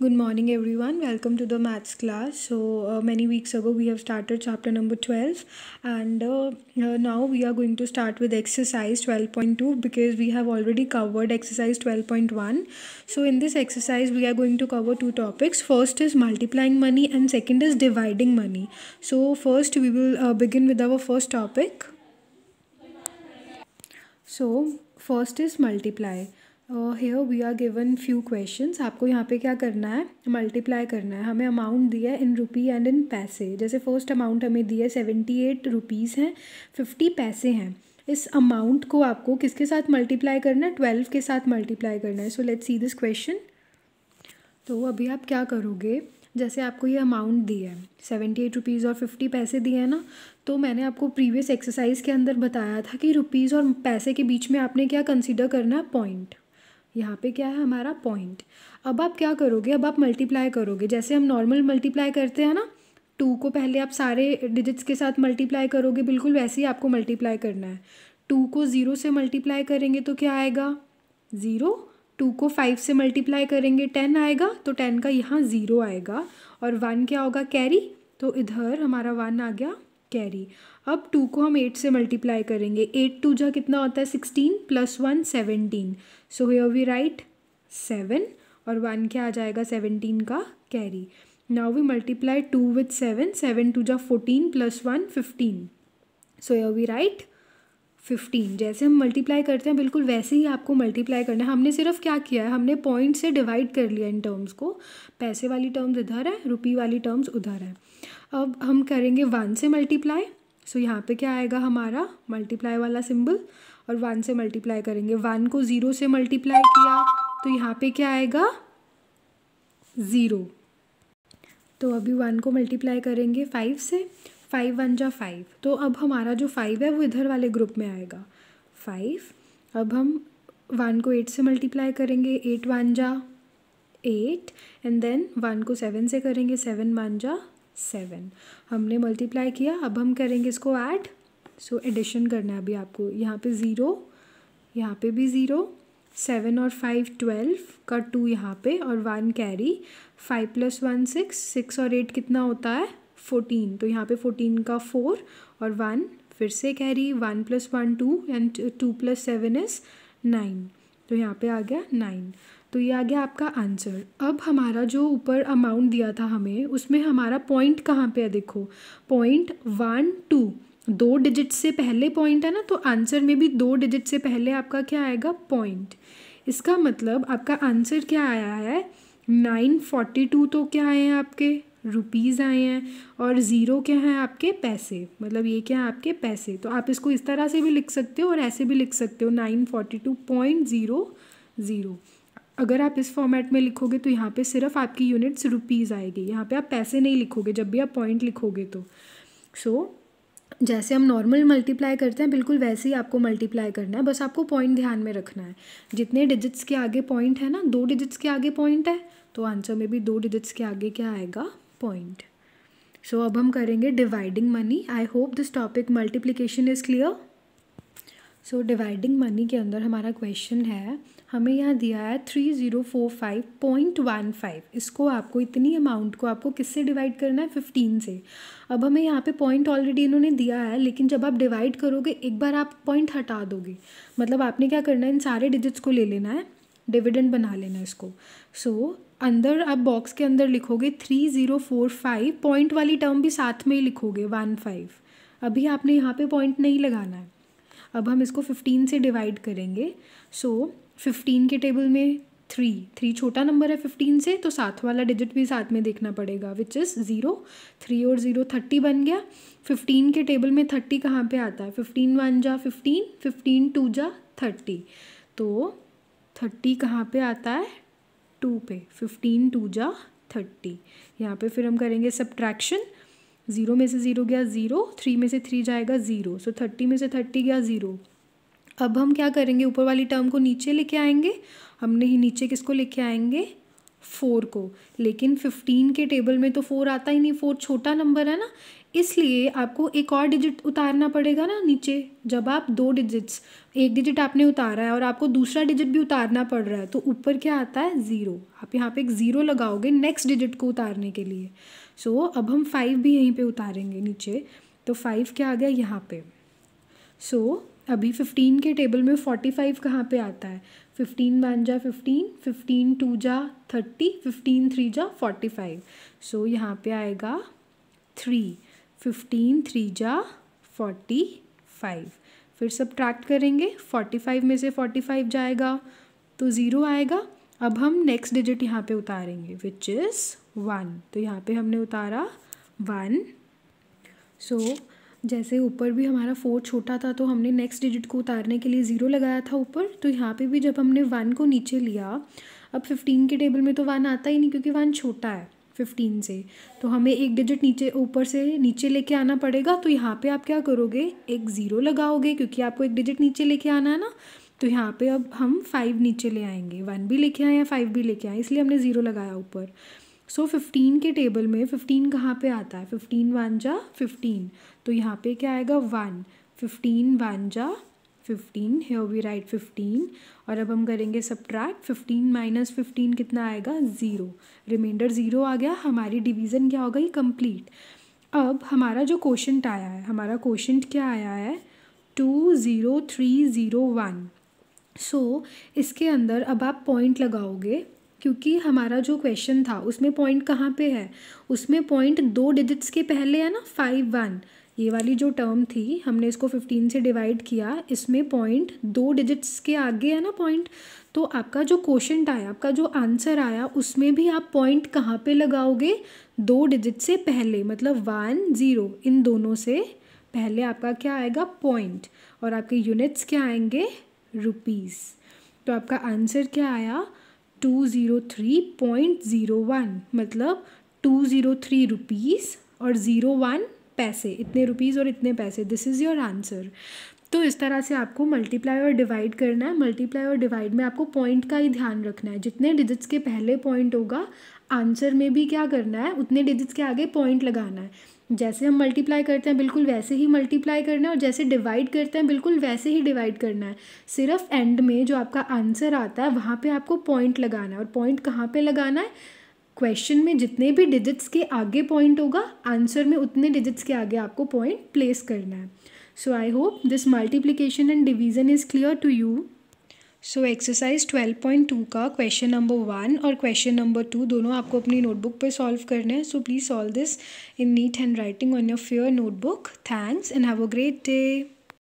Good morning, everyone. Welcome to the maths class. Many weeks ago, we have started chapter number 12, and now we are going to start with exercise 12.2 because we have already covered exercise 12.1. So, in this exercise, we are going to cover two topics. First is multiplying money, and second is dividing money. So, first, we will begin with our first topic. So, first is multiply. Here we are given few questions. आपको यहाँ पे क्या करना है, multiply करना है. हमें amount दिया है इन रुपी एंड इन पैसे. जैसे फर्स्ट अमाउंट हमें दिया है 78 रुपीज़ हैं, 50 पैसे हैं. इस अमाउंट को आपको किसके साथ मल्टीप्लाई करना है, 12 के साथ मल्टीप्लाई करना है. So let's see this question. तो अभी आप क्या करोगे, जैसे आपको ये अमाउंट दिया है 78 रुपीज़ और 50 पैसे दिए हैं ना, तो मैंने आपको प्रीवियस एक्सरसाइज के अंदर बताया था कि रुपीज़ और पैसे के बीच में आपने क्या कंसीडर करना है, पॉइंट. यहाँ पे क्या है हमारा पॉइंट. अब आप क्या करोगे, अब आप मल्टीप्लाई करोगे जैसे हम नॉर्मल मल्टीप्लाई करते हैं ना. 2 को पहले आप सारे डिजिट्स के साथ मल्टीप्लाई करोगे, बिल्कुल वैसे ही आपको मल्टीप्लाई करना है. 2 को 0 से मल्टीप्लाई करेंगे तो क्या आएगा, 0. 2 को 5 से मल्टीप्लाई करेंगे 10 आएगा, तो 10 का यहाँ 0 आएगा. और 1 क्या होगा, कैरी. तो इधर हमारा 1 आ गया कैरी. अब 2 को हम 8 से मल्टीप्लाई करेंगे. 8 2 जा कितना होता है, 16 + 1 17. सो हियर वी राइट 7 और 1 क्या आ जाएगा, 17 का carry. Now we multiply 2 with 7. 7 2 जा 14 + 1 15. So here we write 15. जैसे हम मल्टीप्लाई करते हैं बिल्कुल वैसे ही आपको मल्टीप्लाई करना है. हमने सिर्फ क्या किया है, हमने पॉइंट से डिवाइड कर लिया इन टर्म्स को. पैसे वाली टर्म्स इधर है, रुपी वाली टर्म्स उधर है. अब हम करेंगे 1 से मल्टीप्लाई. सो यहाँ पे क्या आएगा हमारा मल्टीप्लाई वाला सिंबल, और 1 से मल्टीप्लाई करेंगे. 1 को 0 से मल्टीप्लाई किया तो यहाँ पे क्या आएगा, 0. तो अभी 1 को मल्टीप्लाई करेंगे 5 से. 5 1 जा 5. तो अब हमारा जो 5 है वो इधर वाले ग्रुप में आएगा 5. अब हम 1 को 8 से मल्टीप्लाई करेंगे. 8 1 जा 8 एंड देन 1 को 7 से करेंगे. 7 1 जा 7. हमने मल्टीप्लाई किया. अब हम करेंगे इसको ऐड. सो एडिशन करना है अभी आपको. यहाँ पे 0, यहाँ पे भी 0. 7 और 5 12 का 2 यहाँ पे और 1 कैरी. 5 + 1 6. 6 और 8 कितना होता है, 14. तो यहाँ पे 14 का 4 और 1 फिर से कैरी. 1 + 1 2 and 2 + 7 is 9. तो यहाँ पे आ गया 9. तो ये आ गया आपका आंसर. अब हमारा जो ऊपर अमाउंट दिया था हमें, उसमें हमारा पॉइंट कहाँ पे है, देखो पॉइंट 1 2 2 डिजिट से पहले पॉइंट है ना, तो आंसर में भी 2 डिजिट से पहले आपका क्या आएगा, पॉइंट. इसका मतलब आपका आंसर क्या आया है, 942. तो क्या आए हैं आपके रुपीज़ आए हैं, और 0 क्या है आपके पैसे, मतलब ये क्या है आपके पैसे. तो आप इसको इस तरह से भी लिख सकते हो और ऐसे भी लिख सकते हो, 942.00. अगर आप इस फॉर्मेट में लिखोगे तो यहाँ पे सिर्फ आपकी यूनिट्स रुपीज़ आएगी. यहाँ पे आप पैसे नहीं लिखोगे जब भी आप पॉइंट लिखोगे तो. जैसे हम नॉर्मल मल्टीप्लाई करते हैं बिल्कुल वैसे ही आपको मल्टीप्लाई करना है. बस आपको पॉइंट ध्यान में रखना है. जितने डिजिट्स के आगे पॉइंट है ना, 2 डिजिट्स के आगे पॉइंट है, तो आंसर में भी 2 डिजिट्स के आगे क्या आएगा, पॉइंट. अब हम करेंगे dividing money. I hope this topic multiplication is clear. Dividing money के अंदर हमारा क्वेश्चन है, हमें यहाँ दिया है 3045.15. इसको आपको इतनी अमाउंट को आपको किससे डिवाइड करना है, 15 से. अब हमें यहाँ पे पॉइंट ऑलरेडी इन्होंने दिया है, लेकिन जब आप डिवाइड करोगे एक बार आप पॉइंट हटा दोगे. मतलब आपने क्या करना है, इन सारे डिजिट्स को ले लेना है, डिविडेंड बना लेना है इसको. अंदर आप बॉक्स के अंदर लिखोगे 3045. पॉइंट वाली टर्म भी साथ में ही लिखोगे 15. अभी आपने यहाँ पे पॉइंट नहीं लगाना है. अब हम इसको 15 से डिवाइड करेंगे. 15 के टेबल में 3 छोटा नंबर है 15 से, तो साथ वाला डिजिट भी साथ में देखना पड़ेगा, विच इज़ 0. 3 और 0 30 बन गया. 15 के टेबल में 30 कहाँ पे आता है, 15 1 जा 15, 15 2 जा 30. तो 30 कहाँ पे आता है, 2 पे. 15 2 जा 30. यहाँ पे फिर हम करेंगे सब्ट्रैक्शन. 0 में से 0 गया 0, 3 में से 3 जाएगा 0. 30 में से 30 गया 0. अब हम क्या करेंगे, ऊपर वाली टर्म को नीचे लेके आएंगे. हमने ही नीचे किसको लेके आएंगे, 4 को. लेकिन 15 के टेबल में तो 4 आता ही नहीं, 4 छोटा नंबर है ना, इसलिए आपको एक और डिजिट उतारना पड़ेगा ना नीचे। जब आप 2 डिजिट्स, एक डिजिट आपने उतारा है और आपको दूसरा डिजिट भी उतारना पड़ रहा है, तो ऊपर क्या आता है, 0। आप यहाँ पे एक 0 लगाओगे नेक्स्ट डिजिट को उतारने के लिए। सो अब हम 5 भी यहीं पे उतारेंगे नीचे, तो 5 क्या आ गया यहाँ पे। सो अभी 15 के टेबल में 45 कहाँ पे आता है, 15 1 जा 15, 15 2 जा 30, 15 3 जा 45। सो यहाँ पे आएगा 3, 15 3 जा 45। फिर सब्ट्रैक्ट करेंगे, 45 में से 45 जाएगा तो 0 आएगा। अब हम नेक्स्ट डिजिट यहाँ पे उतारेंगे विच इज़ 1, तो यहाँ पे हमने उतारा 1। सो जैसे ऊपर भी हमारा 4 छोटा था तो हमने नेक्स्ट डिजिट को उतारने के लिए 0 लगाया था ऊपर, तो यहाँ पे भी जब हमने 1 को नीचे लिया, अब 15 के टेबल में तो 1 आता ही नहीं क्योंकि 1 छोटा है 15 से, तो हमें एक डिजिट नीचे ऊपर से नीचे लेके आना पड़ेगा। तो यहाँ पे आप क्या करोगे, एक 0 लगाओगे क्योंकि आपको एक डिजिट नीचे लेके आना है ना। तो यहाँ पे अब हम 5 नीचे ले आएंगे, 1 भी लेके आए या 5 भी लेके आए, इसलिए हमने 0 लगाया ऊपर। सो 15 के टेबल में 15 कहाँ पे आता है, 15 1 जा 15, तो यहाँ पे क्या आएगा 1, 15 1 जा 15, हियर वी राइट 15। और अब हम करेंगे सब्ट्रैक्ट, 15 माइनस 15 कितना आएगा, 0, रिमाइंडर 0 आ गया। हमारी डिवीज़न क्या हो गई, कंप्लीट। अब हमारा जो क्वोशंट आया है, हमारा क्वोशंट क्या आया है, 20301। सो इसके अंदर अब आप पॉइंट लगाओगे क्योंकि हमारा जो क्वेश्चन था उसमें पॉइंट कहाँ पे है, उसमें पॉइंट 2 डिजिट्स के पहले है ना, 5 1, ये वाली जो टर्म थी हमने इसको 15 से डिवाइड किया, इसमें पॉइंट 2 डिजिट्स के आगे है ना पॉइंट। तो आपका जो क्वोशंट आया, आपका जो आंसर आया, उसमें भी आप पॉइंट कहाँ पे लगाओगे, 2 डिजिट से पहले, मतलब 1 0, इन दोनों से पहले आपका क्या आएगा, पॉइंट। और आपके यूनिट्स क्या आएंगे, रुपीज़। तो आपका आंसर क्या आया, 203.01, मतलब 203 रुपीज़ और 01 पैसे, इतने रुपीज़ और इतने पैसे, दिस इज़ योर आंसर। तो इस तरह से आपको मल्टीप्लाई और डिवाइड करना है। मल्टीप्लाई और डिवाइड में आपको पॉइंट का ही ध्यान रखना है, जितने डिजिट्स के पहले पॉइंट होगा आंसर में भी क्या करना है, उतने डिजिट्स के आगे पॉइंट लगाना है। जैसे हम मल्टीप्लाई करते हैं बिल्कुल वैसे ही मल्टीप्लाई करना है, और जैसे डिवाइड करते हैं बिल्कुल वैसे ही डिवाइड करना है। सिर्फ एंड में जो आपका आंसर आता है वहाँ पे आपको पॉइंट लगाना है। और पॉइंट कहाँ पे लगाना है, क्वेश्चन में जितने भी डिजिट्स के आगे पॉइंट होगा, आंसर में उतने डिजिट्स के आगे आपको पॉइंट प्लेस करना है। So I hope this multiplication and division is clear to you. So exercise 12.2 का क्वेश्चन नंबर 1 और क्वेश्चन नंबर 2 दोनों आपको अपनी नोटबुक पे सॉल्व करने हैं। So please solve this in neat hand writing on your fair notebook. Thanks and have a great day.